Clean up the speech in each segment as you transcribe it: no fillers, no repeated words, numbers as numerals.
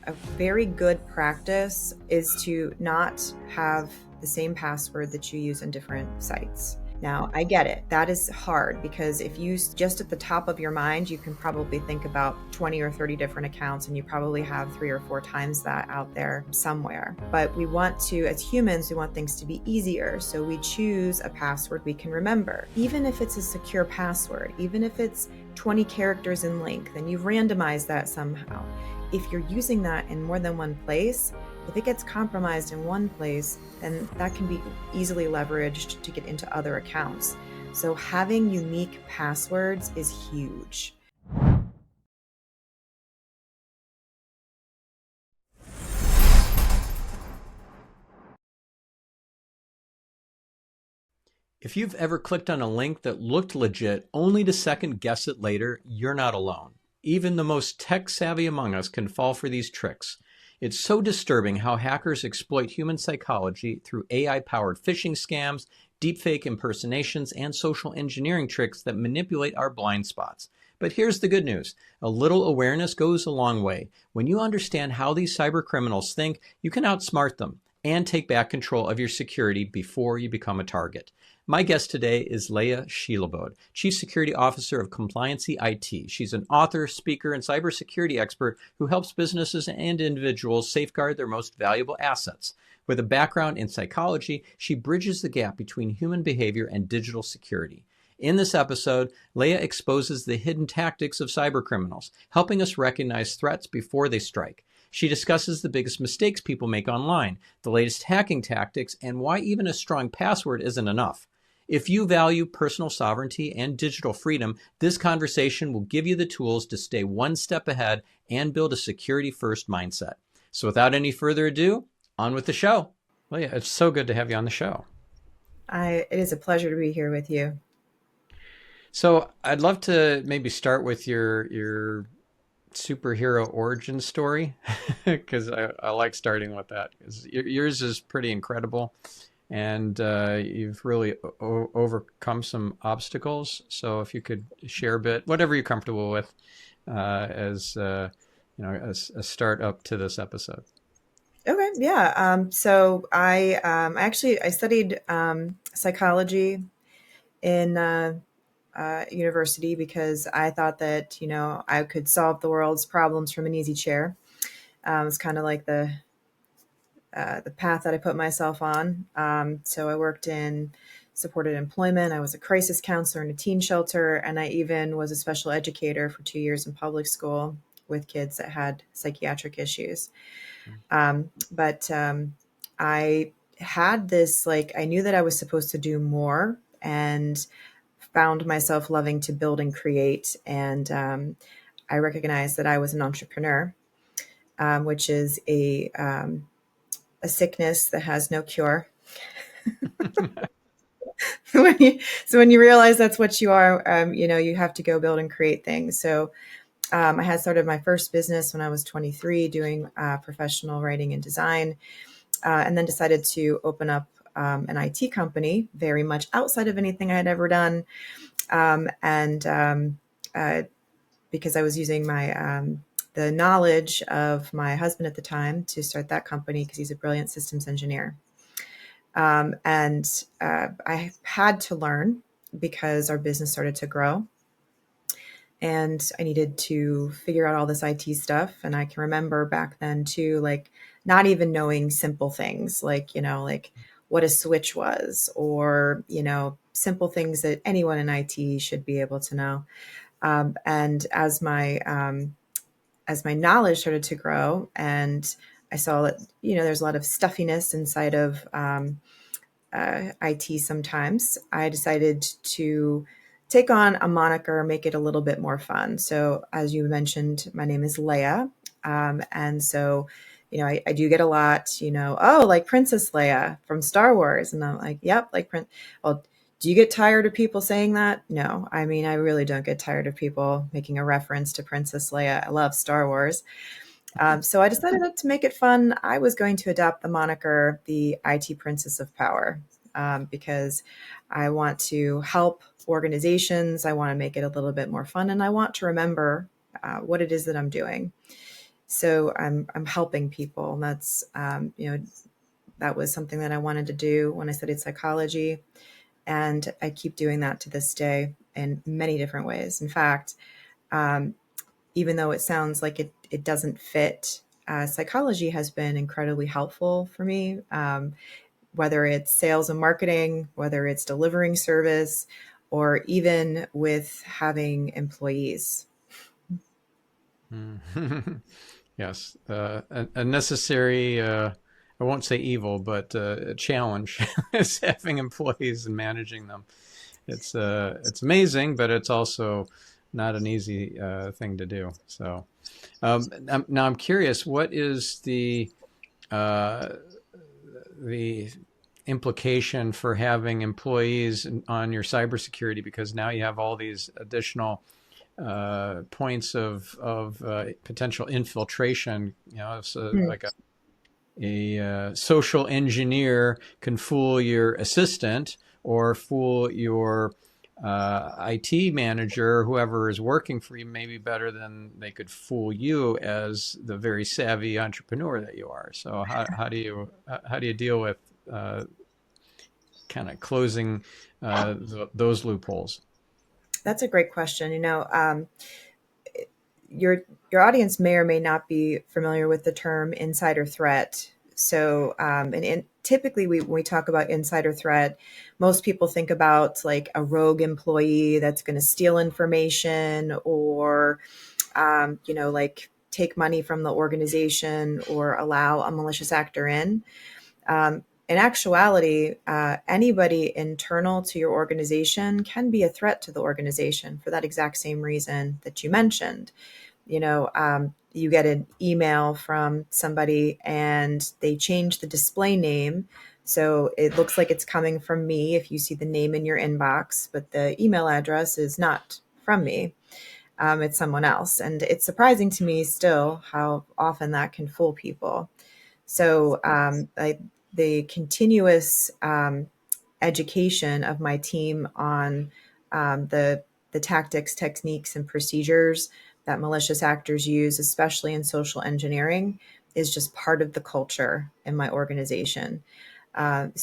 A very good practice is to not have the same password that you use on different sites. Now, I get it. That is hard because if you just at the top of your mind, you can probably think about 20 or 30 different accounts and you probably have 3 or 4 times that out there somewhere. But we want to, as humans, we want things to be easier. So we choose a password we can remember. Even if it's a secure password, even if it's 20 characters in length and you've randomized that somehow, if you're using that in more than one place, if it gets compromised in one place, then that can be easily leveraged to get into other accounts. So having unique passwords is huge. If you've ever clicked on a link that looked legit only to second guess it later, you're not alone. Even the most tech-savvy among us can fall for these tricks. It's so disturbing how hackers exploit human psychology through AI-powered phishing scams, deepfake impersonations, and social engineering tricks that manipulate our blind spots. But here's the good news. A little awareness goes a long way. When you understand how these cybercriminals think, you can outsmart them and take back control of your security before you become a target. My guest today is Leia Shilobod, Chief Security Officer of CompliancyIT. She's an author, speaker, and cybersecurity expert who helps businesses and individuals safeguard their most valuable assets. With a background in psychology, she bridges the gap between human behavior and digital security. In this episode, Leia exposes the hidden tactics of cybercriminals, helping us recognize threats before they strike. She discusses the biggest mistakes people make online, the latest hacking tactics, and why even a strong password isn't enough. If you value personal sovereignty and digital freedom, this conversation will give you the tools to stay one step ahead and build a security-first mindset. So without any further ado, on with the show. Leia, it's so good to have you on the show. It is a pleasure to be here with you. So I'd love to maybe start with your superhero origin story, because I like starting with that. Yours is pretty incredible. And you've really overcome some obstacles. So if you could share a bit, whatever you're comfortable with, as a start up to this episode. Okay, yeah. So I studied psychology in university because I thought that I could solve the world's problems from an easy chair. It's kind of like the path that I put myself on. So I worked in supported employment. I was a crisis counselor in a teen shelter, and I even was a special educator for 2 years in public school with kids that had psychiatric issues. But I had this, I knew that I was supposed to do more and found myself loving to build and create. And I recognized that I was an entrepreneur, which is a sickness that has no cure. When you realize that's what you are, you have to go build and create things. So I had started my first business when I was 23 doing professional writing and design, and then decided to open up an IT company very much outside of anything I had ever done. Because I was using the knowledge of my husband at the time to start that company because he's a brilliant systems engineer. I had to learn because our business started to grow and I needed to figure out all this IT stuff. And I can remember back then too, not even knowing simple things like what a switch was or, simple things that anyone in IT should be able to know. And as my knowledge started to grow and I saw that, there's a lot of stuffiness inside of IT sometimes, I decided to take on a moniker, make it a little bit more fun. So as you mentioned, my name is Leia. And so, I do get a lot, like Princess Leia from Star Wars. And I'm like, yep, well, do you get tired of people saying that? No, I really don't get tired of people making a reference to Princess Leia. I love Star Wars. So I decided to make it fun. I was going to adopt the moniker, the IT Princess of Power, because I want to help organizations. I want to make it a little bit more fun, and I want to remember what it is that I'm doing. So I'm helping people. And that's, that was something that I wanted to do when I studied psychology. And I keep doing that to this day in many different ways. In fact, um, even though it sounds like it doesn't fit, psychology has been incredibly helpful for me, whether it's sales and marketing, whether it's delivering service, or even with having employees. Mm. Yes, a necessary, I won't say evil, but a challenge is having employees and managing them. It's amazing, but it's also not an easy thing to do. So now I'm curious, what is uh, the implication for having employees on your cybersecurity? Because now you have all these additional points of potential infiltration. You know, so Hmm. like a social engineer can fool your assistant or fool your IT manager, whoever is working for you, maybe better than they could fool you as the very savvy entrepreneur that you are. So how do you deal with uh, kind of closing those loopholes? That's a great question. Your your audience may or may not be familiar with the term insider threat. So, typically, when we talk about insider threat, most people think about like a rogue employee that's going to steal information, or like take money from the organization or allow a malicious actor in. In actuality, anybody internal to your organization can be a threat to the organization for that exact same reason that you mentioned. You get an email from somebody and they change the display name. So it looks like it's coming from me if you see the name in your inbox, but the email address is not from me. It's someone else. And it's surprising to me still how often that can fool people. So the continuous education of my team on the tactics, techniques, and procedures that malicious actors use, especially in social engineering, is just part of the culture in my organization. And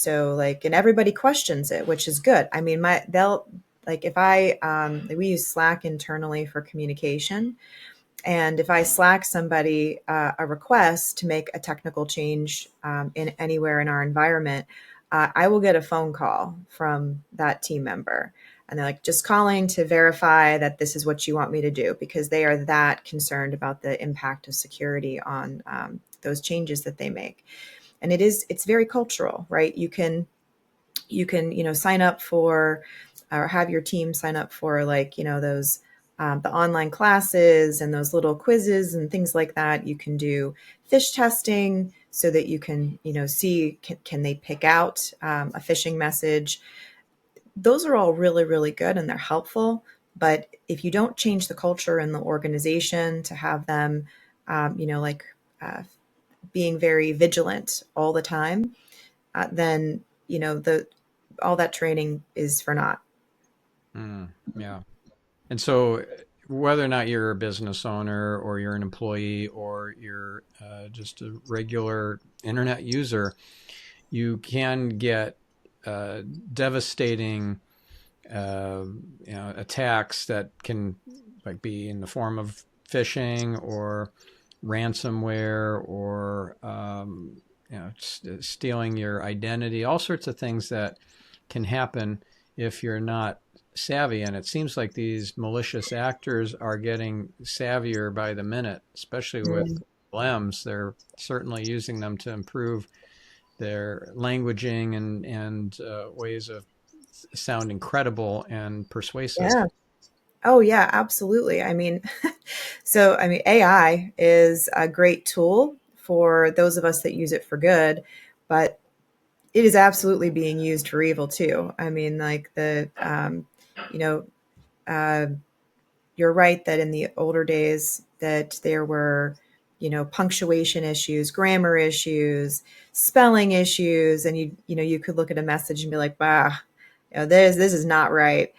everybody questions it, which is good. I mean, they'll like if I we use Slack internally for communication, and if I Slack somebody a request to make a technical change in anywhere in our environment, I will get a phone call from that team member. And they're like, just calling to verify that this is what you want me to do, because they are that concerned about the impact of security on those changes that they make. And it's very cultural, right? You can sign up for or have your team sign up for those the online classes and those little quizzes and things like that. You can do fish testing so that you can see can they pick out a phishing message. Those are all really, really good and they're helpful, but if you don't change the culture in the organization to have them um, you know like uh, being very vigilant all the time, then the all that training is for naught. Mm, yeah. And so, whether or not you're a business owner or you're an employee or you're just a regular internet user, you can get uh, devastating uh, attacks that can like be in the form of phishing or ransomware or stealing your identity, all sorts of things that can happen if you're not savvy. And it seems like these malicious actors are getting savvier by the minute, especially with Mm. LMs. They're certainly using them to improve their languaging and ways of sounding credible and persuasive. Yeah. Oh, yeah, absolutely. I mean, AI is a great tool for those of us that use it for good, but it is absolutely being used for evil too. I mean, you know, uh, you're right that in the older days that there were, punctuation issues, grammar issues, spelling issues, and you could look at a message and be like, "Wow, this is not right."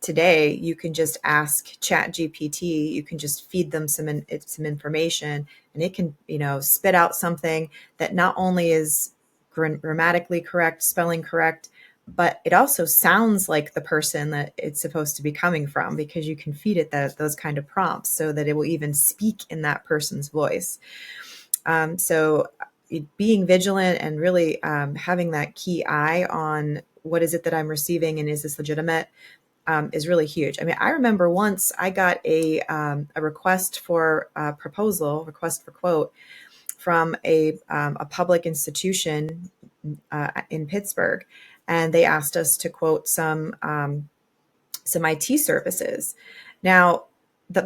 Today, you can just ask Chat GPT, you can just feed them some information, and it can, spit out something that not only is grammatically correct, spelling correct, but it also sounds like the person that it's supposed to be coming from, because you can feed it those kind of prompts so that it will even speak in that person's voice. So being vigilant and really having that key eye on what is it that I'm receiving and is this legitimate, is really huge. I mean, I remember once I got a request for a proposal, request for quote from a public institution in Pittsburgh, and they asked us to quote some IT services. Now,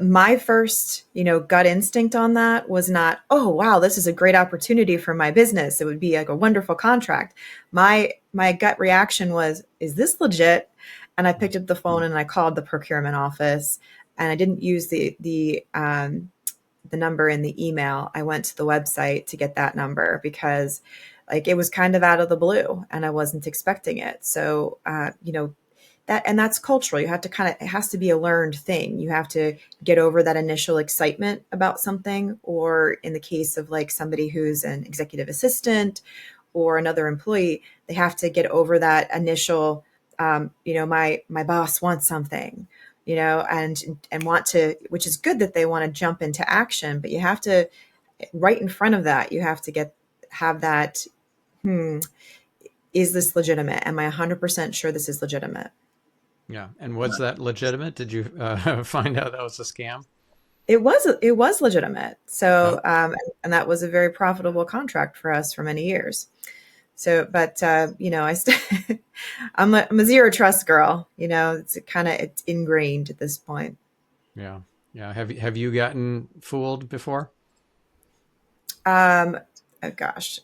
my first, gut instinct on that was not, oh, wow, this is a great opportunity for my business. It would be like a wonderful contract. My gut reaction was, is this legit? And I picked up the phone and I called the procurement office, and I didn't use the number in the email. I went to the website to get that number because like it was kind of out of the blue and I wasn't expecting it. So, that's cultural. You have to it has to be a learned thing. You have to get over that initial excitement about something, or in the case of like somebody who's an executive assistant or another employee, they have to get over that initial, my boss wants something, and want to, which is good that they want to jump into action, but you have to, right in front of that, you have to have that, is this legitimate? Am I 100% sure this is legitimate? Yeah. And was that legitimate? Did you find out that was a scam? It was legitimate. So, Oh, and that was a very profitable contract for us for many years. So, but I'm a zero trust girl. It's ingrained at this point. yeah. Yeah. Have you gotten fooled before? Um, oh gosh,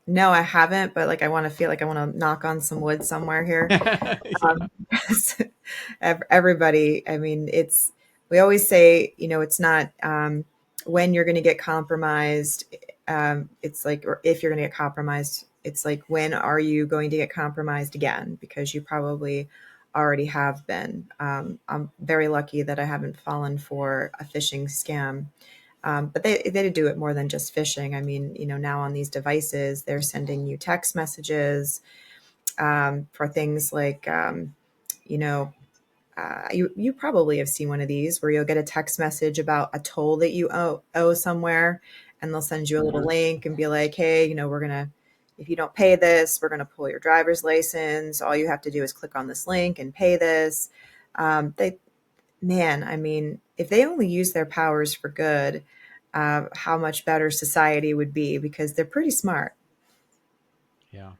no, I haven't, but like I want to feel like I want to knock on some wood somewhere here. Yeah. 'Cause everybody, I mean, we always say, it's not when you're going to get compromised. It's like, or if you're going to get compromised, it's like, when are you going to get compromised again? Because you probably already have been. I'm very lucky that I haven't fallen for a phishing scam. But they do it more than just phishing. I mean, now on these devices, they're sending you text messages for things like, you know, you probably have seen one of these where you'll get a text message about a toll that you owe somewhere, and they'll send you a little link and be like, hey, if you don't pay this, we're gonna pull your driver's license. All you have to do is click on this link and pay this. They Man, I mean, if they only use their powers for good, how much better society would be, because they're pretty smart. Yeah.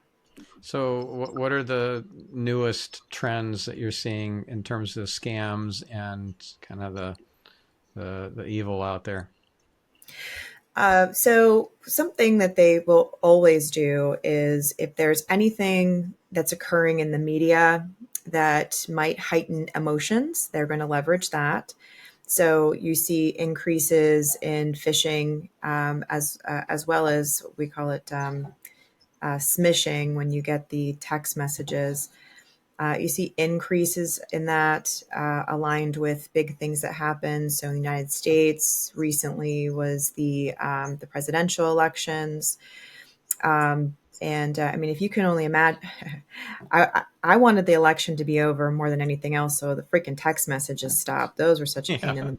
So, what are the newest trends that you're seeing in terms of scams and kind of the evil out there? So something that they will always do is, if there's anything that's occurring in the media that might heighten emotions, they're going to leverage that. So you see increases in phishing, as well as we call it smishing, when you get the text messages. You see increases in that aligned with big things that happen. So in the United States recently was the presidential elections. And I mean, if you can only imagine, I wanted the election to be over more than anything else. So the freaking text messages stopped. Those were such a pain in Yeah. the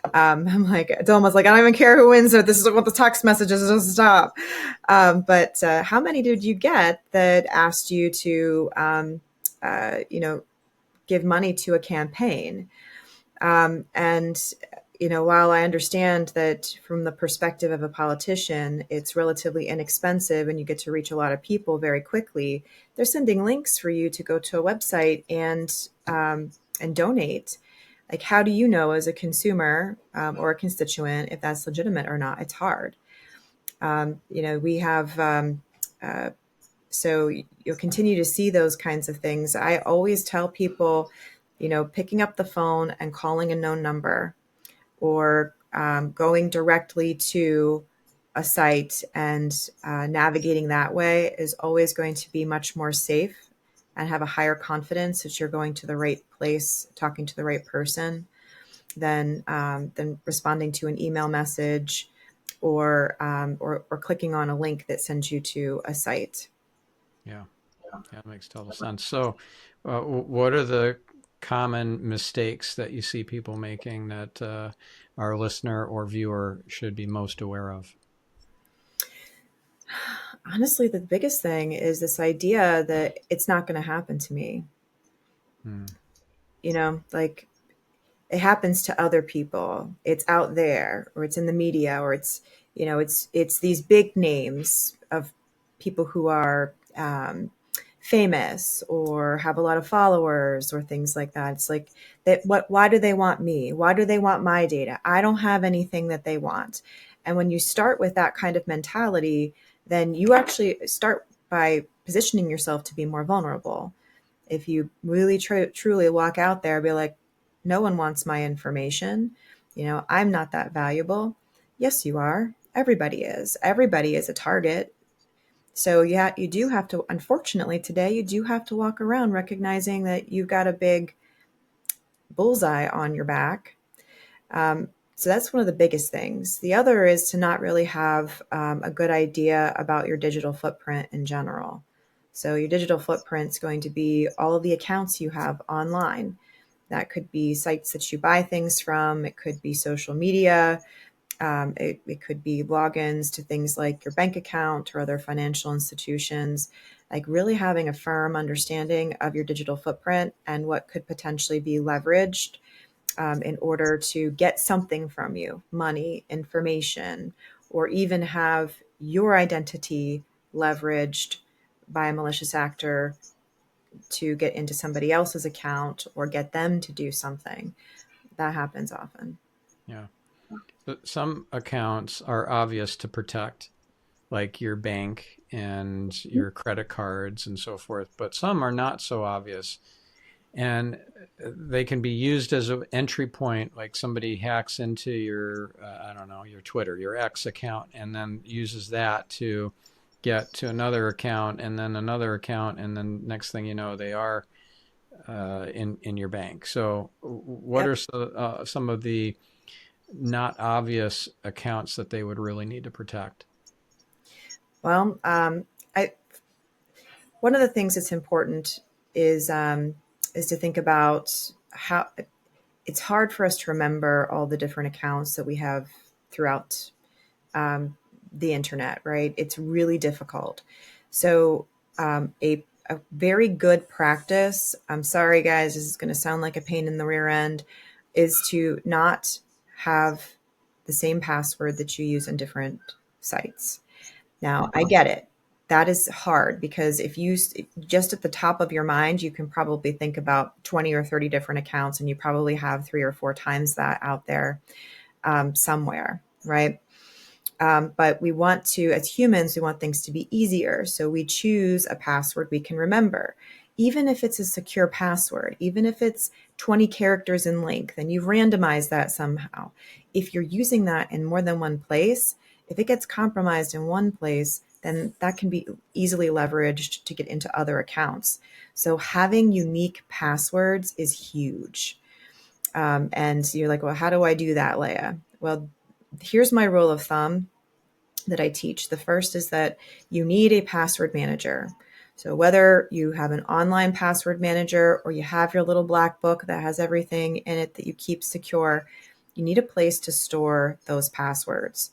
butt. I'm like, it's almost like I don't even care who wins it. This is what the text messages just stop. But how many did you get that asked you to, give money to a campaign? And while I understand that from the perspective of a politician, it's relatively inexpensive and you get to reach a lot of people very quickly, they're sending links for you to go to a website and donate. Like, how do you know as a consumer or a constituent if that's legitimate or not? It's hard. We have. Uh, so you'll continue to see those kinds of things. I always tell people, picking up the phone and calling a known number, or going directly to a site and navigating that way, is always going to be much more safe and have a higher confidence that you're going to the right place, talking to the right person, than responding to an email message or clicking on a link that sends you to a site. Yeah. Yeah, it makes total sense. So, what are the common mistakes that you see people making that our listener or viewer should be most aware of? Honestly, the biggest thing is this idea that it's not going to happen to me. Hmm. Like, it happens to other people. It's out there, or it's in the media, or it's these big names of people who are famous or have a lot of followers or things like that. It's like that. Why do they want me? Why do they want my data? I don't have anything that they want. And when you start with that kind of mentality, then you actually start by positioning yourself to be more vulnerable. If you really truly walk out there and be like, no one wants my information, I'm not that valuable. Yes, you are. Everybody is. Everybody is a target. So yeah, you do have to, unfortunately today, you do have to walk around recognizing that you've got a big bullseye on your back. So that's one of the biggest things. The other is to not really have a good idea about your digital footprint in general. So your digital footprint is going to be all of the accounts you have online. That could be sites that you buy things from. It could be social media. It could be logins to things like your bank account or other financial institutions. Like really having a firm understanding of your digital footprint and what could potentially be leveraged in order to get something from you, money, information, or even have your identity leveraged by a malicious actor to get into somebody else's account or get them to do something. That happens often. Yeah. But some accounts are obvious to protect, like your bank and your credit cards and so forth, but some are not so obvious. And they can be used as an entry point, like somebody hacks into your I don't know, your Twitter, your X account, and then uses that to get to another account and then another account, and then next thing you know they are in your bank. So what Yep. are some of the not obvious accounts that they would really need to protect? Well, I one of the things that's important is to think about how it's hard for us to remember all the different accounts that we have throughout um, the internet, right? It's really difficult. So, a very good practice, I'm sorry, guys, this is going to sound like a pain in the rear end, is to not have the same password that you use on different sites. Now, I get it. That is hard because if you just at the top of your mind, you can probably think about 20 or 30 different accounts, and you probably have three or four times that out there somewhere, right? But we want to, as humans, we want things to be easier. So we choose a password we can remember. Even if it's a secure password, even if it's 20 characters in length and you've randomized that somehow, if you're using that in more than one place, if it gets compromised in one place, then that can be easily leveraged to get into other accounts. So having unique passwords is huge. And you're like, well, how do I do that, Leia? Well, here's my rule of thumb that I teach. The first is that you need a password manager. So whether you have an online password manager or you have your little black book that has everything in it that you keep secure, you need a place to store those passwords.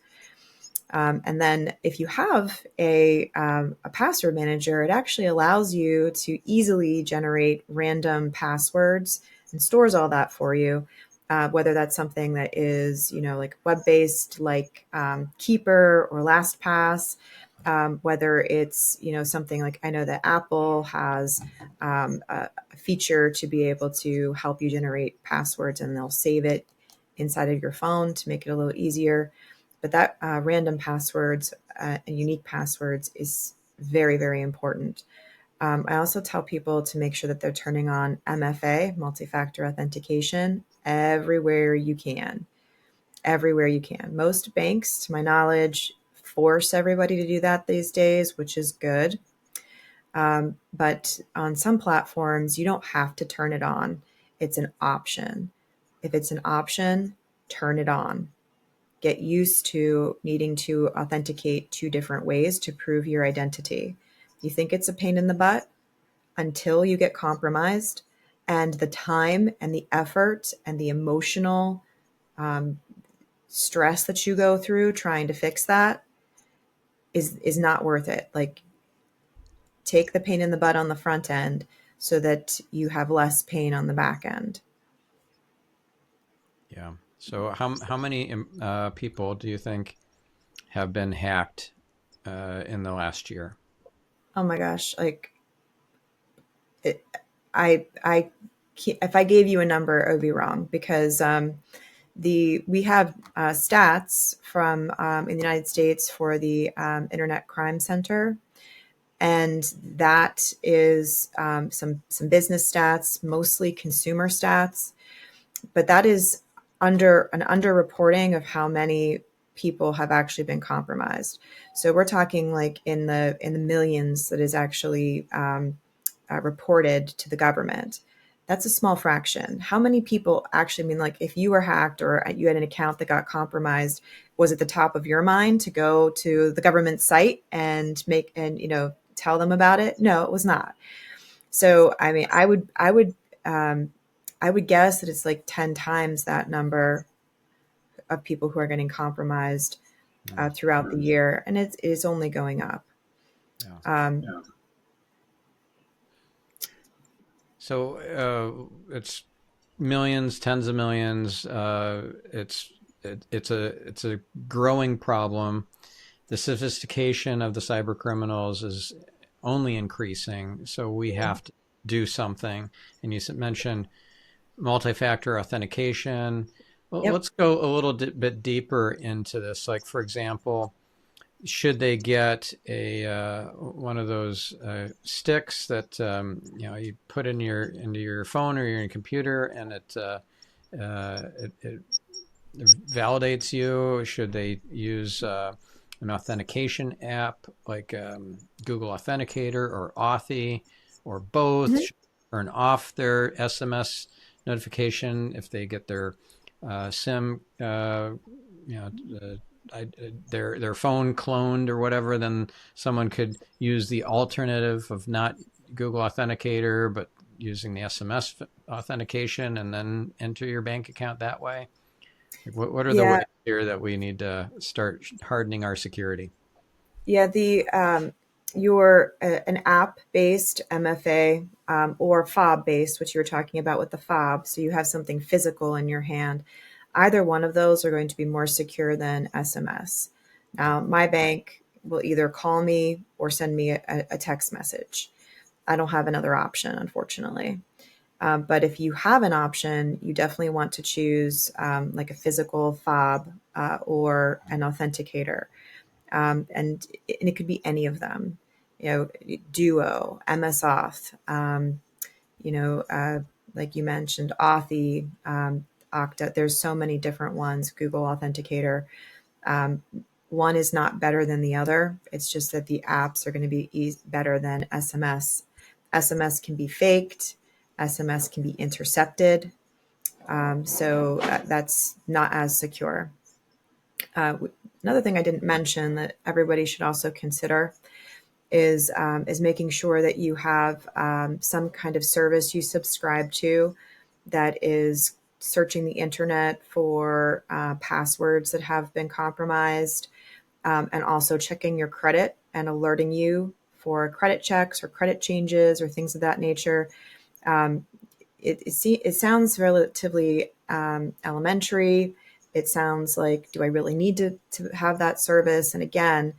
And then if you have a password manager, it actually allows you to easily generate random passwords and stores all that for you. Whether that's something that is, like web-based, like Keeper or LastPass, whether it's, something like I know that Apple has a feature to be able to help you generate passwords and they'll save it inside of your phone to make it a little easier. But that random passwords and unique passwords is very, very important. I also tell people to make sure that they're turning on MFA, multi-factor authentication, everywhere you can. Everywhere you can. Most banks, to my knowledge, force everybody to do that these days, which is good. But on some platforms, you don't have to turn it on. It's an option. If it's an option, turn it on. Get used to needing to authenticate two different ways to prove your identity. You think it's a pain in the butt until you get compromised, and the time and the effort and the emotional um, stress that you go through trying to fix that is not worth it. Like, take the pain in the butt on the front end so that you have less pain on the back end. Yeah. So how many people do you think have been hacked in the last year? Oh my gosh, like it, I can't, if I gave you a number, it would be wrong because we have stats from in the United States for the Internet Crime Center, and that is some business stats, mostly consumer stats, but that is underreporting of how many people have actually been compromised. So we're talking like in the millions that is actually reported to the government. That's a small fraction. How many people actually, I mean, like if you were hacked or you had an account that got compromised, was it the top of your mind to go to the government site and tell them about it? No, it was not. So I mean, um, I would guess that it's like 10 times that number of people who are getting compromised Mm, throughout the year, and it is only going up. yeah. Um, So it's millions, tens of millions. It's a growing problem. The sophistication of the cyber criminals is only increasing. So we have to do something. And you mentioned multi-factor authentication. Well, yep. let's go a little bit deeper into this. Like, for example, should they get a one of those sticks that you put into your phone or your computer, and it validates you? Should they use an authentication app like Google Authenticator or Authy, or both? Mhm. Should they turn off their SMS notification if they get their SIM, you know, their phone cloned or whatever? Then someone could use the alternative of not Google Authenticator, but using the SMS authentication, and then enter your bank account that way. Like, what are the Yeah, ways here that we need to start hardening our security? yeah. The your an app based MFA or fob based, which you were talking about with the fob. So you have something physical in your hand. Either one of those are going to be more secure than SMS. Now, my bank will either call me or send me a text message. I don't have another option, unfortunately. But if you have an option, you definitely want to choose like a physical fob or an authenticator. And it could be any of them, Duo, MS Auth, like you mentioned, Authy, Okta. There's so many different ones, Google Authenticator. Um, one is not better than the other. It's just that the apps are going to be better than SMS. SMS can be faked. SMS can be intercepted. So that's not as secure. Uh, Another thing I didn't mention that everybody should also consider is making sure that you have some kind of service you subscribe to that is searching the internet for passwords that have been compromised, and also checking your credit and alerting you for credit checks or credit changes or things of that nature. Um, it sounds relatively elementary. It sounds like, do I really need to have that service? And again,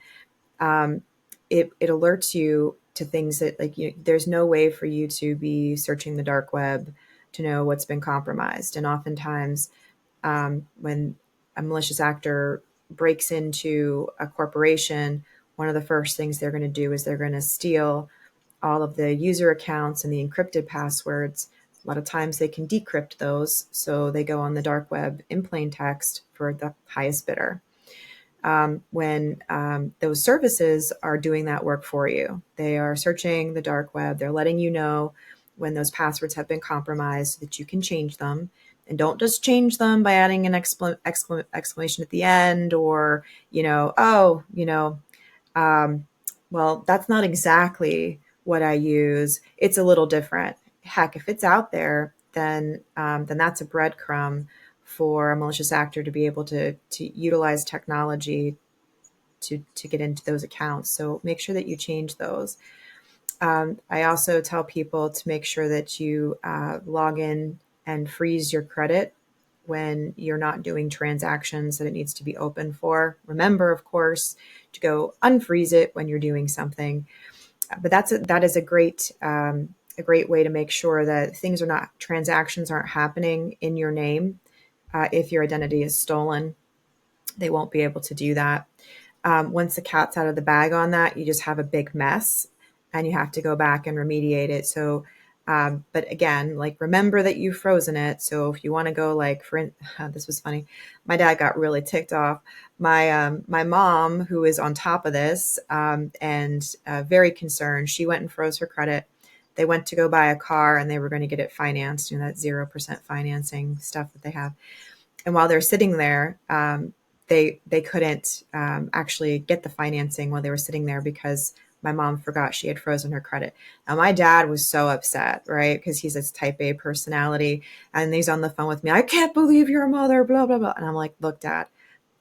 um, it alerts you to things that, like, there's no way for you to be searching the dark web to know what's been compromised. And oftentimes, when a malicious actor breaks into a corporation, one of the first things they're going to do is they're going to steal all of the user accounts and the encrypted passwords. A lot of times they can decrypt those, so they go on the dark web in plain text for the highest bidder. when those services are doing that work for you. They are searching the dark web. They're letting you know when those passwords have been compromised so that you can change them. And don't just change them by adding an exclamation at the end, or, oh, um, well, that's not exactly what I use. It's a little different. Heck, if it's out there, then that's a breadcrumb for a malicious actor to be able to utilize technology to get into those accounts. So make sure that you change those. I also tell people to make sure that you log in and freeze your credit when you're not doing transactions that it needs to be open for. Remember, of course, to go unfreeze it when you're doing something. But that is a great way to make sure that transactions aren't happening in your name. If your identity is stolen, they won't be able to do that. Once the cat's out of the bag on that, you just have a big mess and you have to go back and remediate it. So, but again, like, remember that you've frozen it. So if you want to go, like, this was funny. My dad got really ticked off. My mom, who is on top of this, and very concerned, she went and froze her credit. They went to go buy a car and they were going to get it financed, that 0% financing stuff that they have. And while they're sitting there, they couldn't actually get the financing while they were sitting there because my mom forgot she had frozen her credit. Now, my dad was so upset, right? Because he's a type A personality, and he's on the phone with me. I can't believe your mother, blah, blah, blah. And I'm like, look, Dad,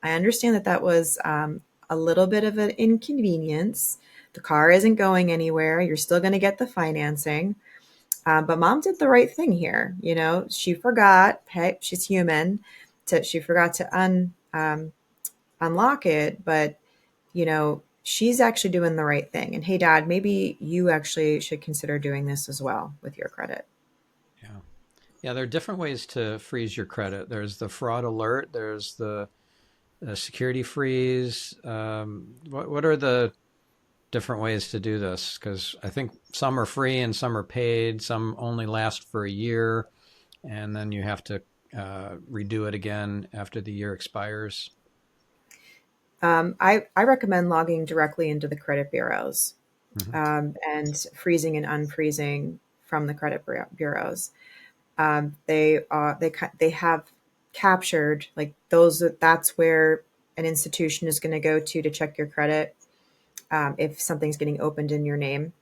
I understand that was a little bit of an inconvenience. The car isn't going anywhere. You're still going to get the financing. But Mom did the right thing here. She forgot. Hey, she's human. She forgot to unlock it, but she's actually doing the right thing. And hey, Dad, maybe you actually should consider doing this as well with your credit. Yeah. Yeah, there are different ways to freeze your credit. There's the fraud alert. There's the security freeze. What are the different ways to do this? Because I think some are free and some are paid. Some only last for a year, and then you have to redo it again after the year expires. I recommend logging directly into the credit bureaus, Mm-hmm. and freezing and unfreezing from the credit bureaus. They have captured, like, those. That's where an institution is going to go to check your credit, if something's getting opened in your name.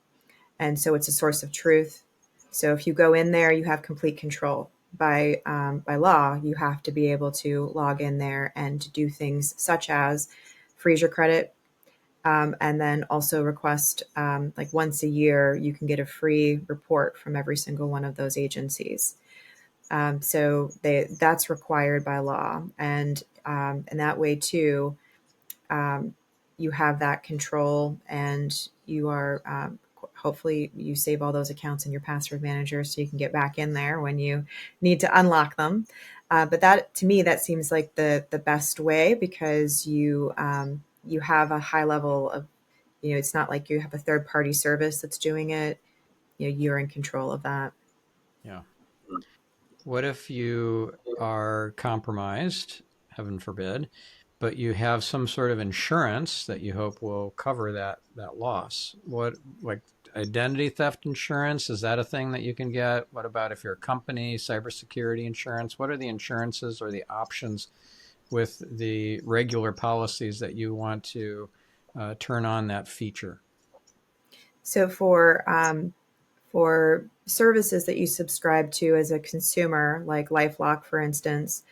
And so it's a source of truth. So if you go in there, you have complete control. By law, you have to be able to log in there and to do things such as freeze your credit, and then also request, like, once a year, you can get a free report from every single one of those agencies. So that's required by law, and that way too, you have that control, and you are, hopefully you save all those accounts in your password manager so you can get back in there when you need to unlock them. But that, to me, that seems like the best way, because you have a high level of, it's not like you have a third party service that's doing it. You're in control of that. Yeah. What if you are compromised, heaven forbid, but you have some sort of insurance that you hope will cover that loss? What, like, identity theft insurance, is that a thing that you can get? What about if you're a company, cybersecurity insurance? What are the insurances or the options with the regular policies that you want to turn on that feature? So for services that you subscribe to as a consumer, like LifeLock, for instance,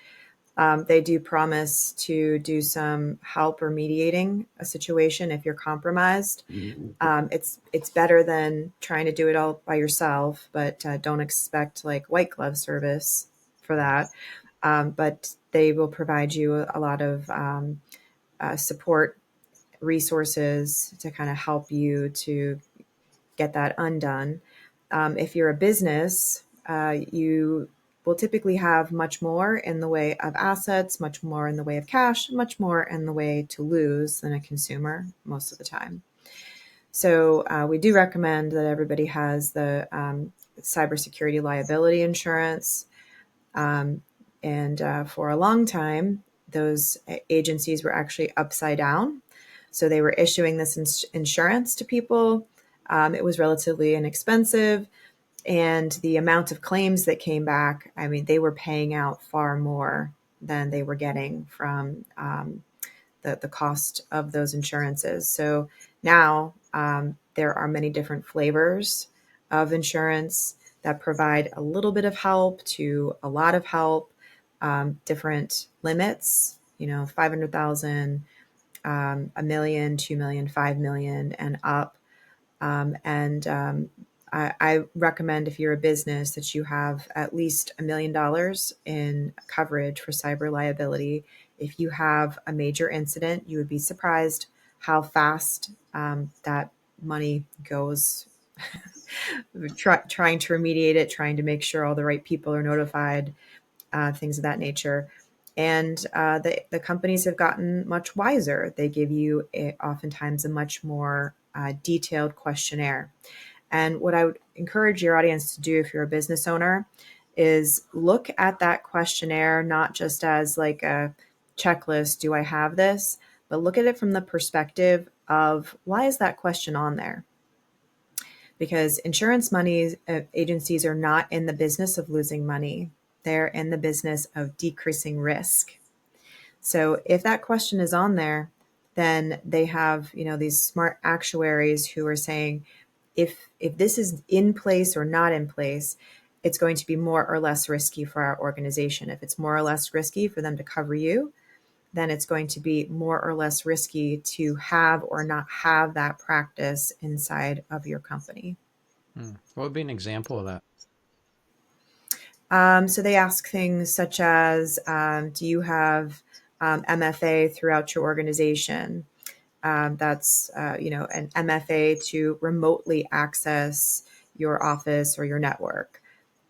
they do promise to do some help or mediating a situation if you're compromised. It's better than trying to do it all by yourself, but don't expect, like, white glove service for that. But they will provide you a lot of support resources to kind of help you to get that undone. If you're a business, you will typically have much more in the way of assets, much more in the way of cash, much more in the way to lose than a consumer most of the time. So we do recommend that everybody has the cybersecurity liability insurance. And for a long time, those agencies were actually upside down. So they were issuing this insurance to people. It was relatively inexpensive. And the amount of claims that came back, I mean, they were paying out far more than they were getting from the cost of those insurances. So now there are many different flavors of insurance that provide a little bit of help to a lot of help, different limits, 500,000, a million, 2 million, 5 million, and up. I recommend if you're a business that you have at least $1 million in coverage for cyber liability. If you have a major incident, you would be surprised how fast that money goes. Trying to remediate it, trying to make sure all the right people are notified, things of that nature. And the companies have gotten much wiser. They give you oftentimes a much more detailed questionnaire. And what I would encourage your audience to do if you're a business owner is look at that questionnaire not just as like a checklist, do I have this? But look at it from the perspective of why is that question on there? Because insurance money agencies are not in the business of losing money. They're in the business of decreasing risk. So if that question is on there, then they have, these smart actuaries who are saying, if this is in place or not in place, it's going to be more or less risky for our organization. If it's more or less risky for them to cover you, then it's going to be more or less risky to have or not have that practice inside of your company. What would be an example of that? So they ask things such as, do you have MFA throughout your organization? That's, an MFA to remotely access your office or your network.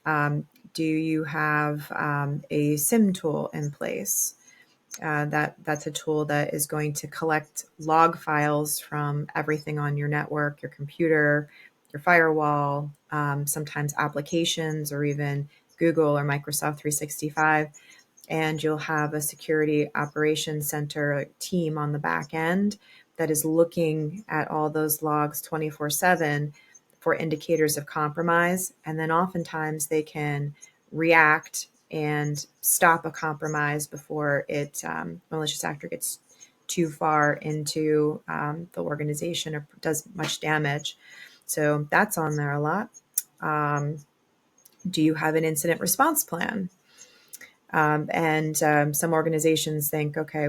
Do you have a SIM tool in place? That's a tool that is going to collect log files from everything on your network, your computer, your firewall, sometimes applications, or even Google or Microsoft 365. And you'll have a security operations center team on the back end that is looking at all those logs 24/7 for indicators of compromise. And then oftentimes they can react and stop a compromise before malicious actor gets too far into the organization or does much damage. So that's on there a lot. Do you have an incident response plan? Some organizations think, okay,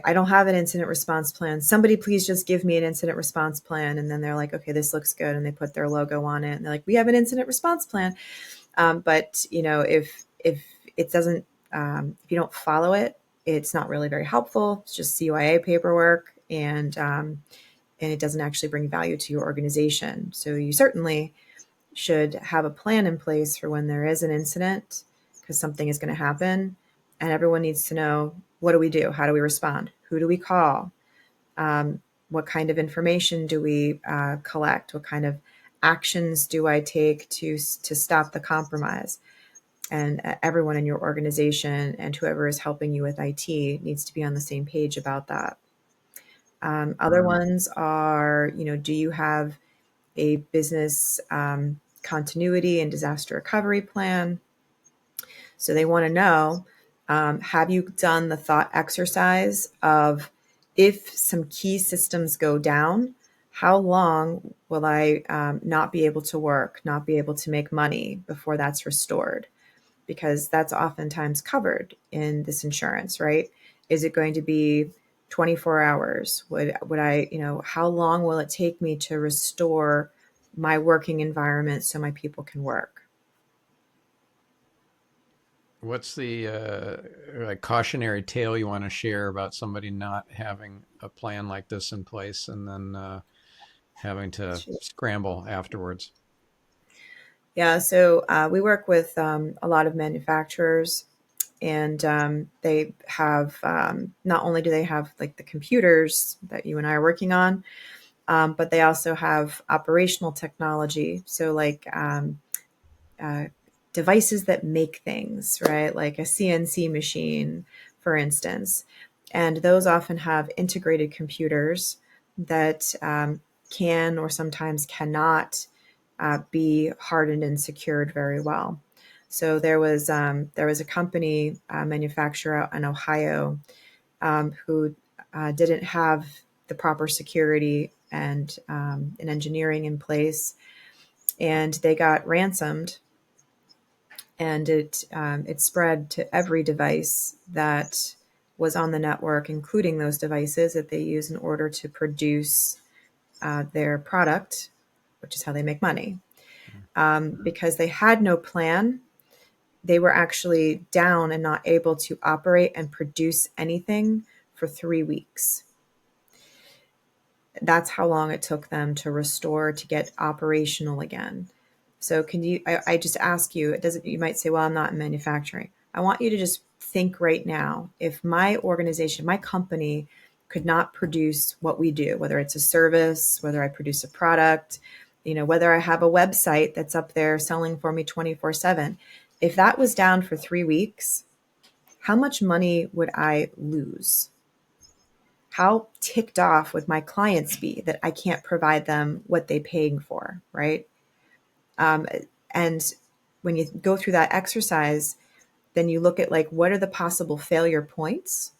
I don't have an incident response plan. Somebody please just give me an incident response plan. And then they're like, okay, this looks good. And they put their logo on it. And they're like, we have an incident response plan. But if it doesn't, if you don't follow it, it's not really very helpful. It's just CYA paperwork, and it doesn't actually bring value to your organization. So you certainly should have a plan in place for when there is an incident, because something is going to happen, and everyone needs to know, what do we do? How do we respond? Who do we call? What kind of information do we collect? What kind of actions do I take to stop the compromise? And everyone in your organization and whoever is helping you with IT needs to be on the same page about that. Other ones are, do you have a business continuity and disaster recovery plan? So they want to know, have you done the thought exercise of, if some key systems go down, how long will I not be able to work, not be able to make money before that's restored? Because that's oftentimes covered in this insurance, right? Is it going to be 24 hours? Would I, how long will it take me to restore my working environment so my people can work? What's the cautionary tale you want to share about somebody not having a plan like this in place and then having to scramble afterwards? Yeah, so we work with a lot of manufacturers, and they have, not only do they have like the computers that you and I are working on, but they also have operational technology. So like uh, devices that make things, right? Like a CNC machine for instance. And those often have integrated computers that can or sometimes cannot be hardened and secured very well. So there was a company manufacturer out in Ohio who didn't have the proper security and engineering in place, and they got ransomed, and it spread to every device that was on the network, including those devices that they use in order to produce their product, which is how they make money. Because they had no plan, they were actually down and not able to operate and produce anything for 3 weeks. That's how long it took them to restore, to get operational again. So can you, I just ask you, it doesn't, you might say, well, I'm not in manufacturing. I want you to just think right now, if my organization, my company could not produce what we do, whether it's a service, whether I produce a product, whether I have a website that's up there selling for me 24/7, if that was down for 3 weeks, how much money would I lose? How ticked off would my clients be that I can't provide them what they're paying for, right? And when you go through that exercise, then you look at like, what are the possible failure points?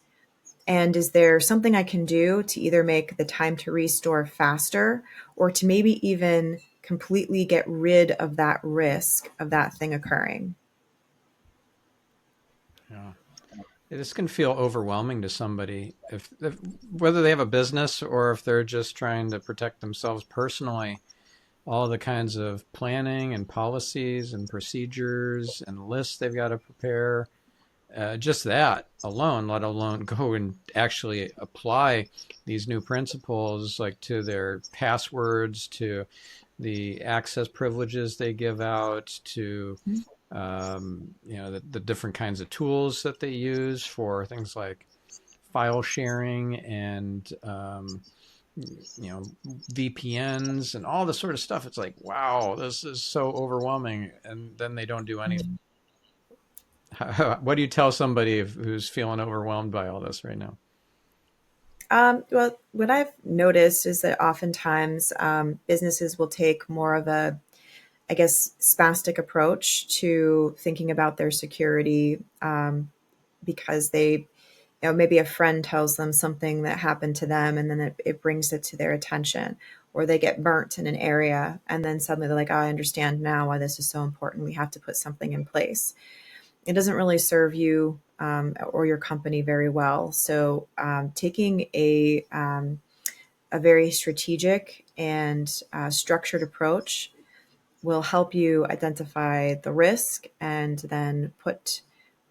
And is there something I can do to either make the time to restore faster, or to maybe even completely get rid of that risk of that thing occurring? Yeah. This can feel overwhelming to somebody if whether they have a business or if they're just trying to protect themselves personally. All the kinds of planning and policies and procedures and lists they've got to prepare. Just that alone, let alone go and actually apply these new principles, like to their passwords, to the access privileges they give out, to the different kinds of tools that they use for things like file sharing and VPNs and all this sort of stuff. It's like, wow, this is so overwhelming, and then they don't do anything. What do you tell somebody who's feeling overwhelmed by all this right now? Well, what I've noticed is that oftentimes businesses will take more of a, I guess, spastic approach to thinking about their security, because they, maybe a friend tells them something that happened to them, and then it brings it to their attention, or they get burnt in an area, and then suddenly they're like, oh, I understand now why this is so important. We have to put something in place. It doesn't really serve you or your company very well. So taking a very strategic and structured approach will help you identify the risk and then put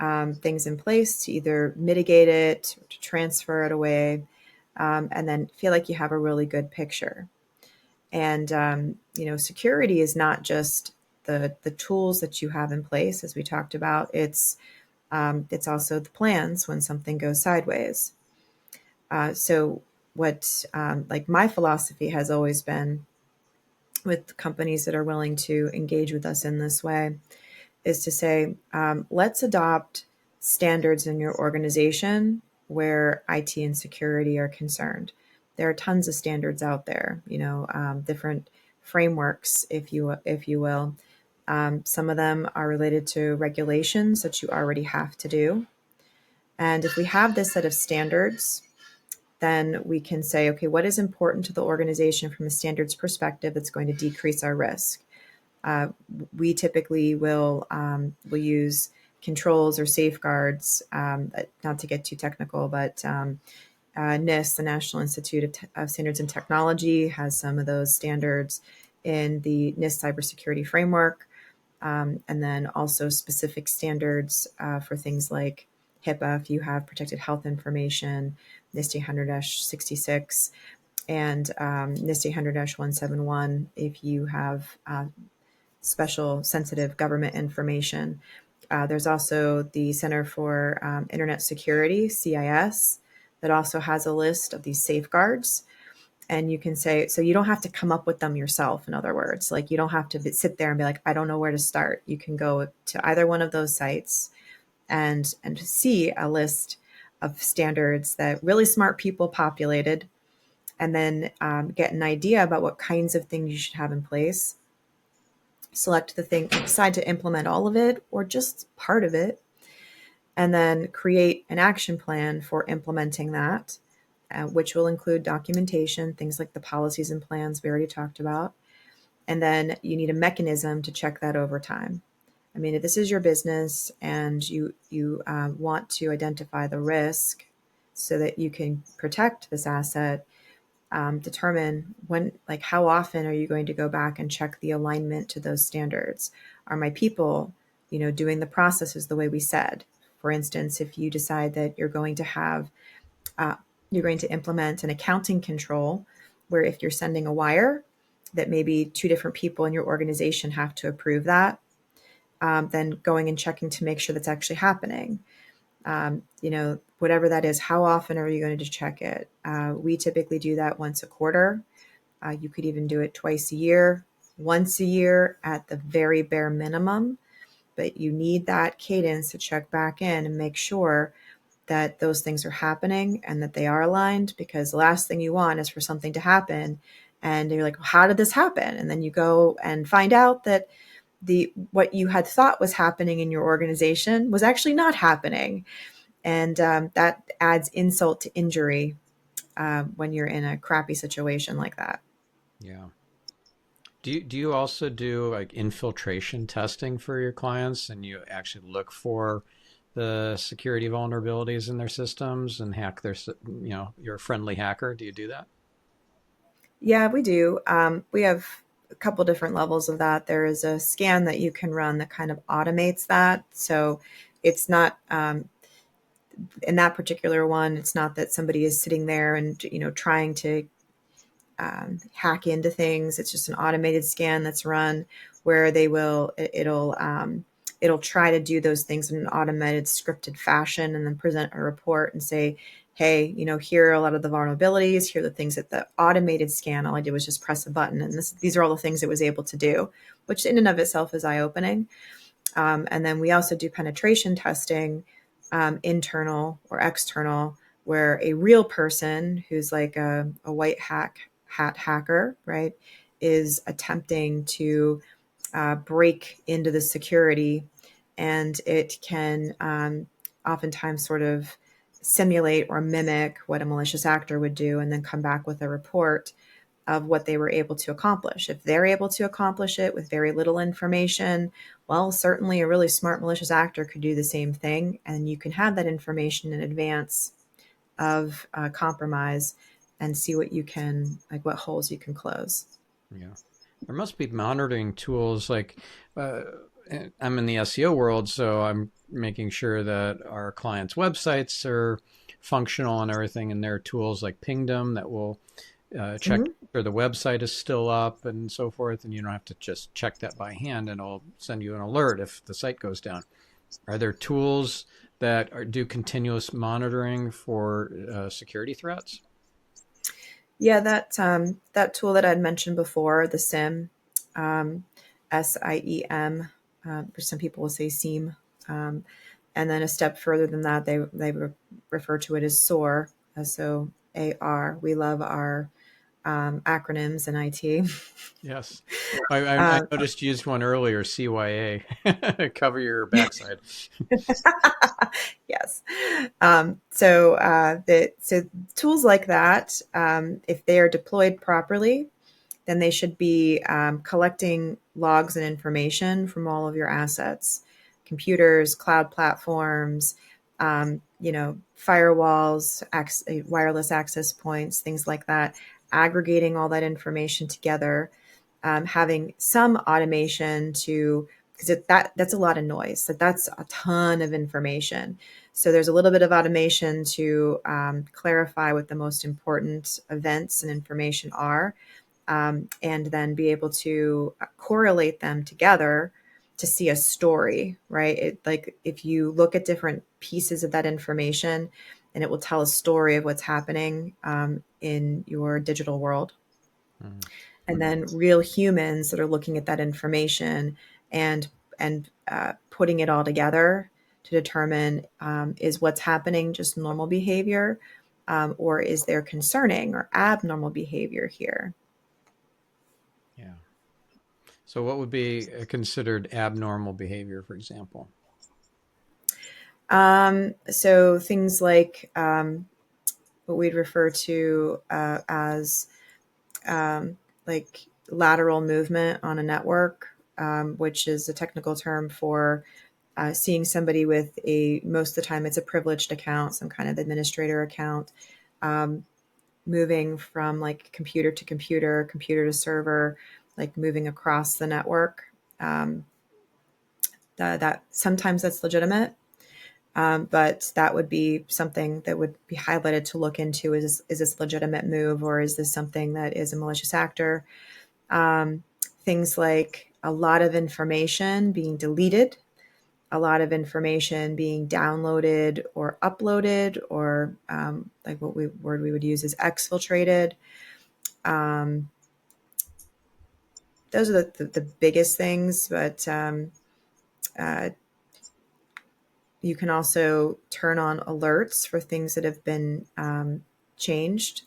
things in place to either mitigate it or to transfer it away, and then feel like you have a really good picture. And security is not just the tools that you have in place, as we talked about. It's also the plans when something goes sideways. So what like my philosophy has always been with companies that are willing to engage with us in this way is to say, let's adopt standards in your organization where IT and security are concerned. There are tons of standards out there, different frameworks, if you will. Some of them are related to regulations that you already have to do. And if we have this set of standards, then we can say, okay, what is important to the organization from a standards perspective that's going to decrease our risk? We typically will use controls or safeguards, not to get too technical, but NIST, the National Institute of Standards and Technology, has some of those standards in the NIST cybersecurity framework. And then also specific standards for things like HIPAA, if you have protected health information, NIST 800-66, and NIST 800-171, if you have special sensitive government information. There's also the Center for Internet Security, CIS, that also has a list of these safeguards. And you can say, so you don't have to come up with them yourself. In other words, like you don't have to sit there and be like, I don't know where to start. You can go to either one of those sites and see a list of standards that really smart people populated, and then get an idea about what kinds of things you should have in place. Select the thing, decide to implement all of it or just part of it, and then create an action plan for implementing that, which will include documentation, things like the policies and plans we already talked about. And then you need a mechanism to check that over time. I mean, if this is your business and you want to identify the risk so that you can protect this asset, determine when, like, how often are you going to go back and check the alignment to those standards? Are my people, doing the processes the way we said? For instance, if you decide that uh, you're going to implement an accounting control where if you're sending a wire, that maybe two different people in your organization have to approve that, then going and checking to make sure that's actually happening. Whatever that is, how often are you going to check it? We typically do that once a quarter. You could even do it twice a year, once a year at the very bare minimum. But you need that cadence to check back in and make sure that those things are happening and that they are aligned, because the last thing you want is for something to happen and you're like, well, how did this happen? And then you go and find out that what you had thought was happening in your organization was actually not happening. And that adds insult to injury when you're in a crappy situation like that. Yeah. Do you also do like infiltration testing for your clients, and you actually look for the security vulnerabilities in their systems and hack you're a friendly hacker? Do you do that? Yeah, we do. We have a couple different levels of that. There is a scan that you can run that kind of automates that. So it's not in that particular one, it's not that somebody is sitting there and trying to hack into things. It's just an automated scan that's run where it'll try to do those things in an automated scripted fashion and then present a report and say, hey, here are a lot of the vulnerabilities. Here are the things that the automated scan, all I did was just press a button. And these are all the things it was able to do, which in and of itself is eye-opening. And then we also do penetration testing, internal or external, where a real person who's like a white hat hacker, right, is attempting to break into the security, and it can oftentimes sort of simulate or mimic what a malicious actor would do, and then come back with a report of what they were able to accomplish. If they're able to accomplish it with very little information, well, certainly a really smart malicious actor could do the same thing, and you can have that information in advance of compromise and see what holes you can close. Yeah. There must be monitoring tools like uh, I'm in the SEO world, so I'm making sure that our clients' websites are functional and everything, and there are tools like Pingdom that will check Mm-hmm. where the website is still up and so forth, and you don't have to just check that by hand, and it'll send you an alert if the site goes down. Are there tools that do continuous monitoring for security threats? Yeah, that tool that I'd mentioned before, the SIM, um, SIEM, which some people will say SIEM, and then a step further than that, they refer to it as SOAR, SOAR. We love our acronyms in IT. Yes. I uh, noticed you used one earlier, CYA. Cover your backside. yes. So tools like that, if they are deployed properly, then they should be collecting logs and information from all of your assets, computers, cloud platforms, firewalls, wireless access points, things like that, aggregating all that information together, having some automation to, because that's a lot of noise. That's a ton of information. So there's a little bit of automation to clarify what the most important events and information are, and then be able to correlate them together to see a story, right? Like if you look at different pieces of that information, and it will tell a story of what's happening in your digital world. Mm. And then real humans that are looking at that information and putting it all together to determine is what's happening just normal behavior, or is there concerning or abnormal behavior here? Yeah. So what would be considered abnormal behavior, for example? So things like what we'd refer to as like lateral movement on a network, which is a technical term for seeing somebody with most of the time it's a privileged account, some kind of administrator account, um, moving from like computer to computer, computer to server, like moving across the network. Um, that sometimes that's legitimate, but that would be something that would be highlighted to look into: is this a legitimate move, or is this something that is a malicious actor? Things like a lot of information being deleted, a lot of information being downloaded or uploaded, or like word we would use is exfiltrated. Um, those are the biggest things, but uh, you can also turn on alerts for things that have been changed.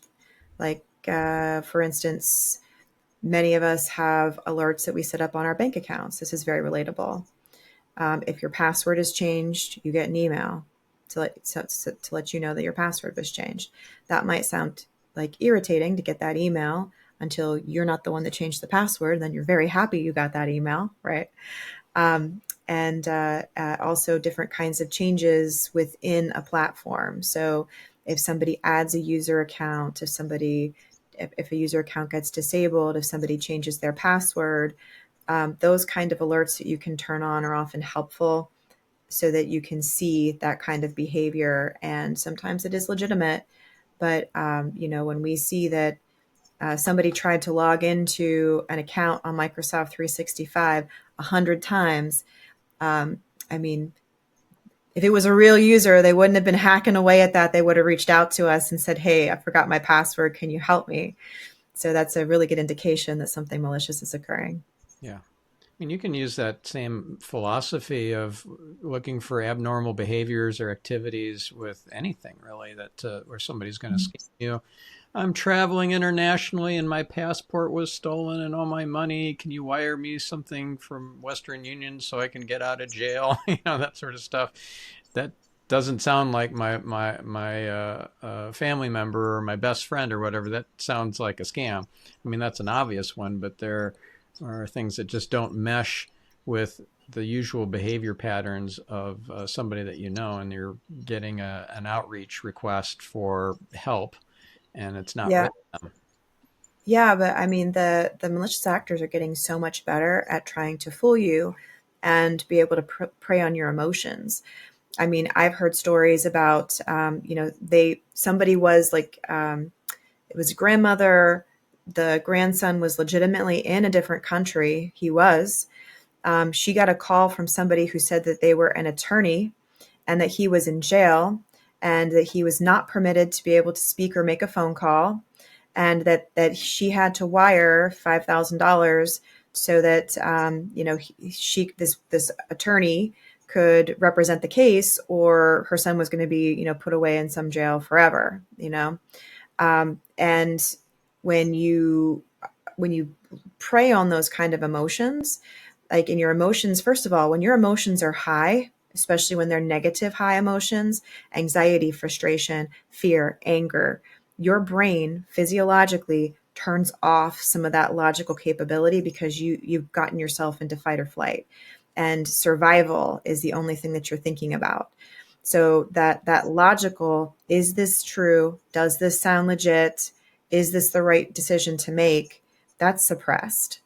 Like, for instance, many of us have alerts that we set up on our bank accounts. This is very relatable. If your password is changed, you get an email to let you know that your password was changed. That might sound like irritating to get that email until you're not the one that changed the password. Then you're very happy you got that email, right? And also different kinds of changes within a platform. So if somebody adds a user account, if a user account gets disabled, if somebody changes their password, those kind of alerts that you can turn on are often helpful so that you can see that kind of behavior. And sometimes it is legitimate, but when we see that somebody tried to log into an account on Microsoft 365 100 times, I mean, if it was a real user, they wouldn't have been hacking away at that. They would have reached out to us and said, "Hey, I forgot my password. Can you help me?" So that's a really good indication that something malicious is occurring. Yeah. I mean, you can use that same philosophy of looking for abnormal behaviors or activities with anything, really, that where somebody's going to scam you. I'm traveling internationally and my passport was stolen and all my money. Can you wire me something from Western Union so I can get out of jail? That sort of stuff. That doesn't sound like my family member or my best friend or whatever. That sounds like a scam. I mean, that's an obvious one, but there are things that just don't mesh with the usual behavior patterns of somebody that you know, and you're getting an outreach request for help, and it's not Yeah. really them. Yeah, but I mean, the malicious actors are getting so much better at trying to fool you and be able to prey on your emotions. I mean, I've heard stories about, somebody was like, it was a grandmother. The grandson was legitimately in a different country. He was. She got a call from somebody who said that they were an attorney and that he was in jail and that he was not permitted to be able to speak or make a phone call, and that she had to wire $5,000 so that she this attorney could represent the case, or her son was going to be put away in some jail forever. And when you prey on those kind of emotions, like in your emotions, first of all, when your emotions are high, especially when they're negative high emotions, anxiety, frustration, fear, anger, your brain physiologically turns off some of that logical capability because you've gotten yourself into fight or flight, and survival is the only thing that you're thinking about. So that logical, is this true? Does this sound legit? Is this the right decision to make? That's suppressed,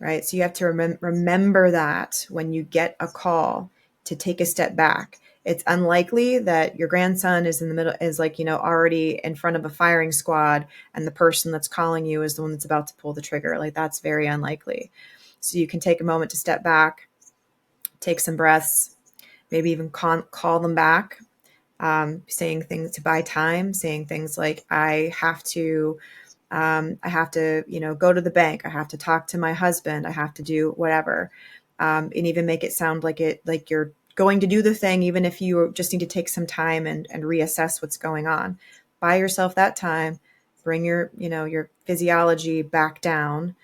right? So you have to remember that when you get a call, to take a step back. It's unlikely that your grandson is in the middle, is like, already in front of a firing squad, and the person that's calling you is the one that's about to pull the trigger. Like, that's very unlikely. So you can take a moment to step back, take some breaths, maybe even call them back, saying things to buy time, saying things like, I have to, go to the bank. I have to talk to my husband. I have to do whatever. And even make it sound like you're going to do the thing, even if you just need to take some time and reassess what's going on. Buy yourself that time, bring your, your physiology back down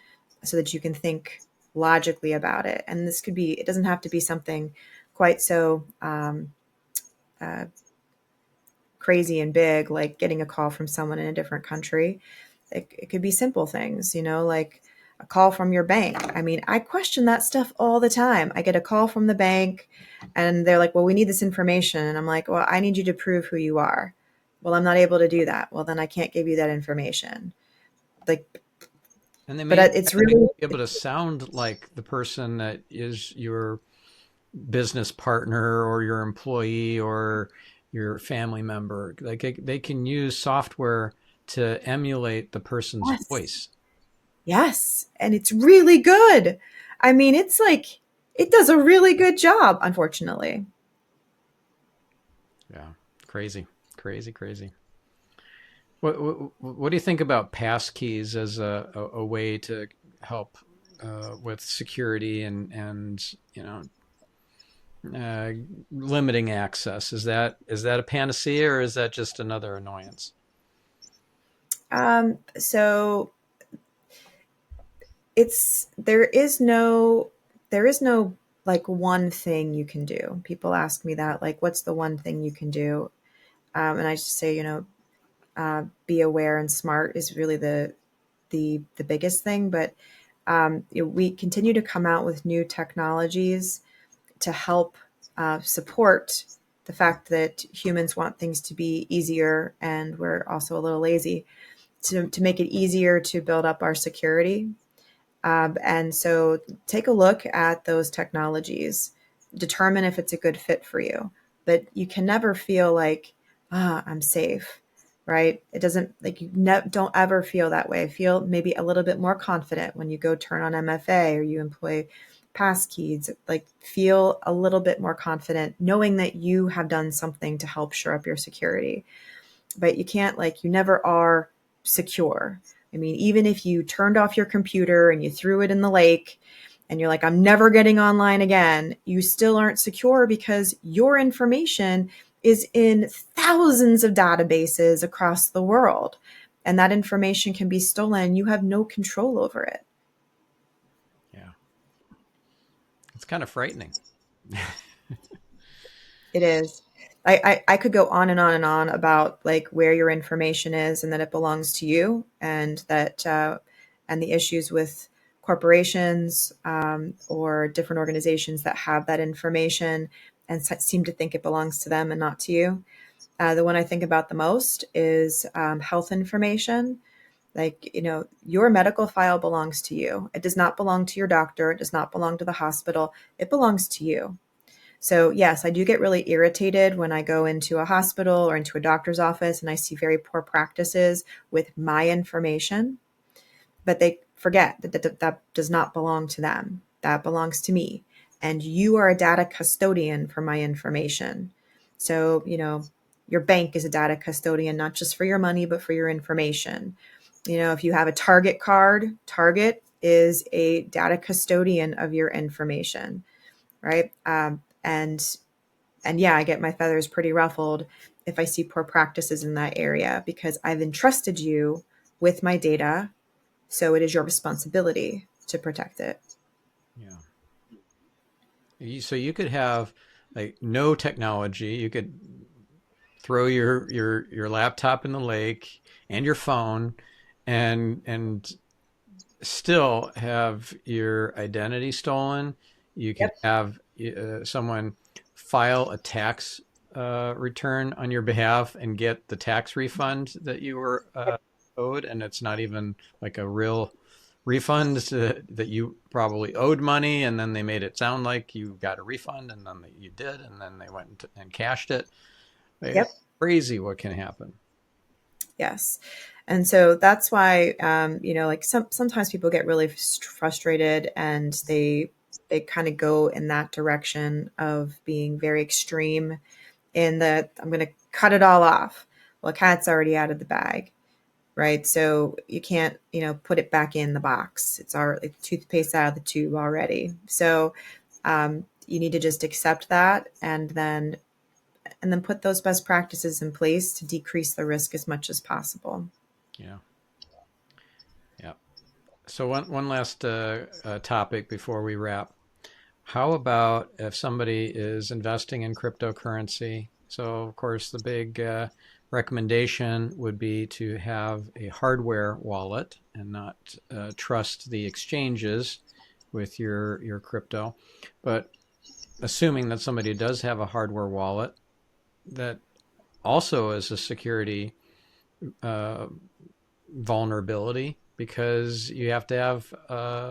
so that you can think logically about it. And this could be, it doesn't have to be something quite so uh, crazy and big, like getting a call from someone in a different country. It could be simple things, like a call from your bank. I mean, I question that stuff all the time. I get a call from the bank and they're like, well, we need this information. And I'm like, well, I need you to prove who you are. Well, I'm not able to do that. Well, then I can't give you that information. Like, And they but may it's be really, able to sound like the person that is your business partner or your employee or your family member. Like they can use software to emulate the person's yes, voice. yes. And it's really good. I mean, it's like, it does a really good job, unfortunately. Yeah, crazy, crazy, crazy. What do you think about passkeys as a way to help with security and limiting access? Is that a panacea or is that just another annoyance? So there is no like one thing you can do. People ask me that, like, what's the one thing you can do? And I just say, be aware and smart is really the biggest thing. But we continue to come out with new technologies to help support the fact that humans want things to be easier, and we're also a little lazy to make it easier to build up our security. And so take a look at those technologies, determine if it's a good fit for you. But you can never feel like, I'm safe, right? It doesn't, like, don't ever feel that way. Feel maybe a little bit more confident when you go turn on MFA or you employ passkeys. Like, feel a little bit more confident knowing that you have done something to help shore up your security. But you can't, like, you never are secure. I mean, even if you turned off your computer and you threw it in the lake and you're like, I'm never getting online again, you still aren't secure because your information is in thousands of databases across the world. And that information can be stolen. You have no control over it. Yeah, it's kind of frightening. It is. I could go on and on and on about like where your information is and that it belongs to you, and that and the issues with corporations or different organizations that have that information and seem to think it belongs to them and not to you. The one I think about the most is health information. Like, your medical file belongs to you. It does not belong to your doctor. It does not belong to the hospital. It belongs to you. So, yes, I do get really irritated when I go into a hospital or into a doctor's office and I see very poor practices with my information, but they forget that does not belong to them. That belongs to me. And you are a data custodian for my information. So, your bank is a data custodian, not just for your money, but for your information. If you have a Target card, Target is a data custodian of your information, right? And yeah, I get my feathers pretty ruffled if I see poor practices in that area because I've entrusted you with my data. So it is your responsibility to protect it. Yeah. So you could have like no technology. You could throw your laptop in the lake and your phone, and still have your identity stolen. You can Yep. have someone file a tax return on your behalf and get the tax refund that you were owed, and it's not even like a real refund that you probably owed money, and then they made it sound like you got a refund, and then you did, and then they went and cashed it. It's Yep. crazy what can happen. Yes. And so that's why, like sometimes people get really frustrated and they kind of go in that direction of being very extreme in the, I'm going to cut it all off. Well, a cat's already out of the bag, right? So you can't, put it back in the box. It's already toothpaste out of the tube already. So, you need to just accept that, and then put those best practices in place to decrease the risk as much as possible. Yeah. Yeah. So one last topic before we wrap. How about if somebody is investing in cryptocurrency? So, of course, the big recommendation would be to have a hardware wallet and not trust the exchanges with your crypto. But assuming that somebody does have a hardware wallet, that also is a security uh, vulnerability, because you have to have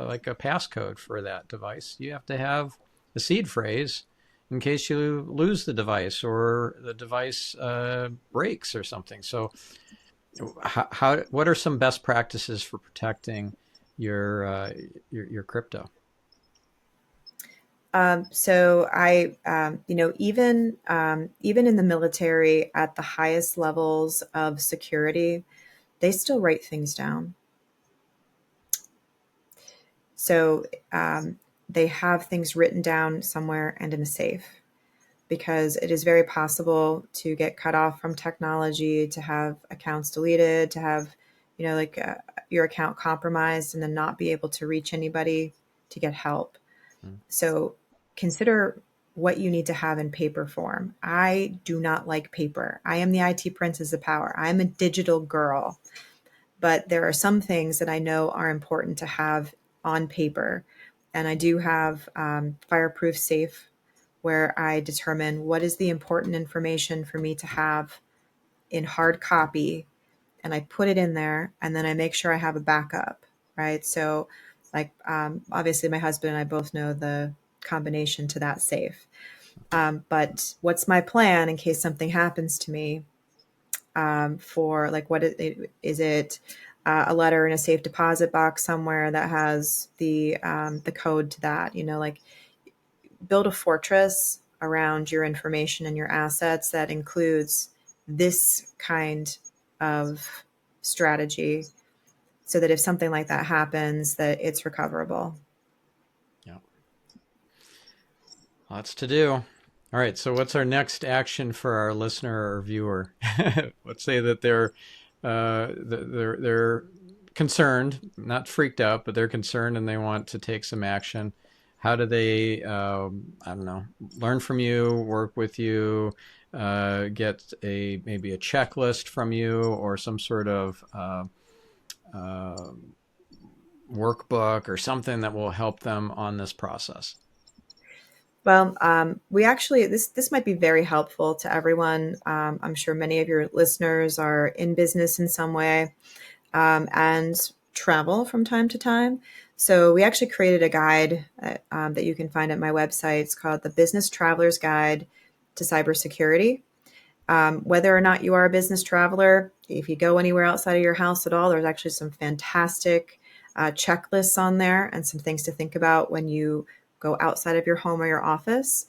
like a passcode for that device. You have to have a seed phrase in case you lose the device or the device breaks or something. So, what are some best practices for protecting your crypto? So even in the military at the highest levels of security, they still write things down. So they have things written down somewhere and in a safe, because it is very possible to get cut off from technology, to have accounts deleted, to have, your account compromised and then not be able to reach anybody to get help. So consider what you need to have in paper form. I do not like paper. I am the IT princess of power. I'm a digital girl. But there are some things that I know are important to have on paper. And I do have Fireproof Safe, where I determine what is the important information for me to have in hard copy, and I put it in there, and then I make sure I have a backup, right? So obviously my husband and I both know the combination to that safe. But what's my plan in case something happens to me? For like, is it a letter in a safe deposit box somewhere that has the code to that? Like, build a fortress around your information and your assets that includes this kind of strategy, so that if something like that happens, that it's recoverable. Yeah. Lots to do. All right. So, what's our next action for our listener or viewer? Let's say that they're concerned, not freaked out, but they're concerned and they want to take some action. How do they, I don't know, learn from you, work with you, get maybe a checklist from you or some sort of workbook or something that will help them on this process? Well, we actually, this might be very helpful to everyone. I'm sure many of your listeners are in business in some way, and travel from time to time. So we actually created a guide that you can find at my website. It's called the Business Traveler's Guide to Cybersecurity. Whether or not you are a business traveler, if you go anywhere outside of your house at all, there's actually some fantastic checklists on there and some things to think about when you go outside of your home or your office.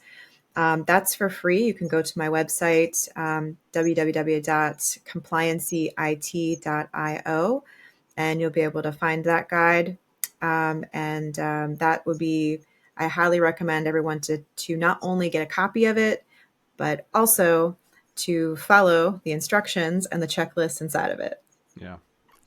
That's for free. You can go to my website, www.compliancyit.io, and you'll be able to find that guide. That would be, I highly recommend everyone to not only get a copy of it, but also to follow the instructions and the checklist inside of it. Yeah.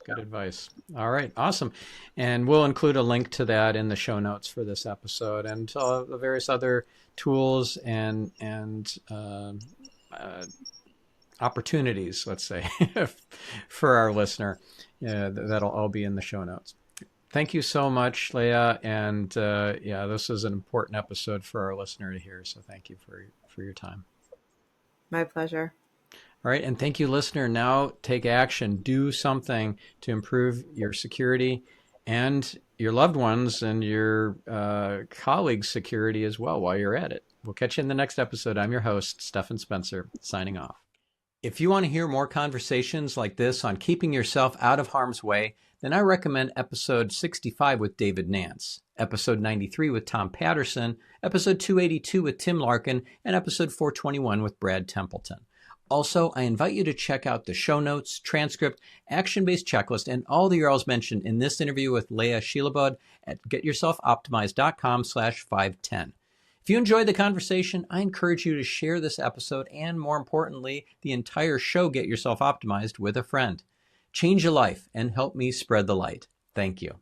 Good advice. All right. Awesome. And we'll include a link to that in the show notes for this episode, and the various other tools and opportunities, let's say, for our listener. That'll all be in the show notes. Thank you so much, Leia. And this is an important episode for our listener to hear. So thank you for your time. My pleasure. All right. And thank you, listener. Now take action. Do something to improve your security and your loved ones and your colleagues' security as well while you're at it. We'll catch you in the next episode. I'm your host, Stephan Spencer, signing off. If you want to hear more conversations like this on keeping yourself out of harm's way, then I recommend episode 65 with David Nance, episode 93 with Tom Patterson, episode 282 with Tim Larkin, and episode 421 with Brad Templeton. Also, I invite you to check out the show notes, transcript, action-based checklist, and all the URLs mentioned in this interview with Leia Shilobod at getyourselfoptimized.com/510. If you enjoyed the conversation, I encourage you to share this episode and, more importantly, the entire show Get Yourself Optimized with a friend. Change a life and help me spread the light. Thank you.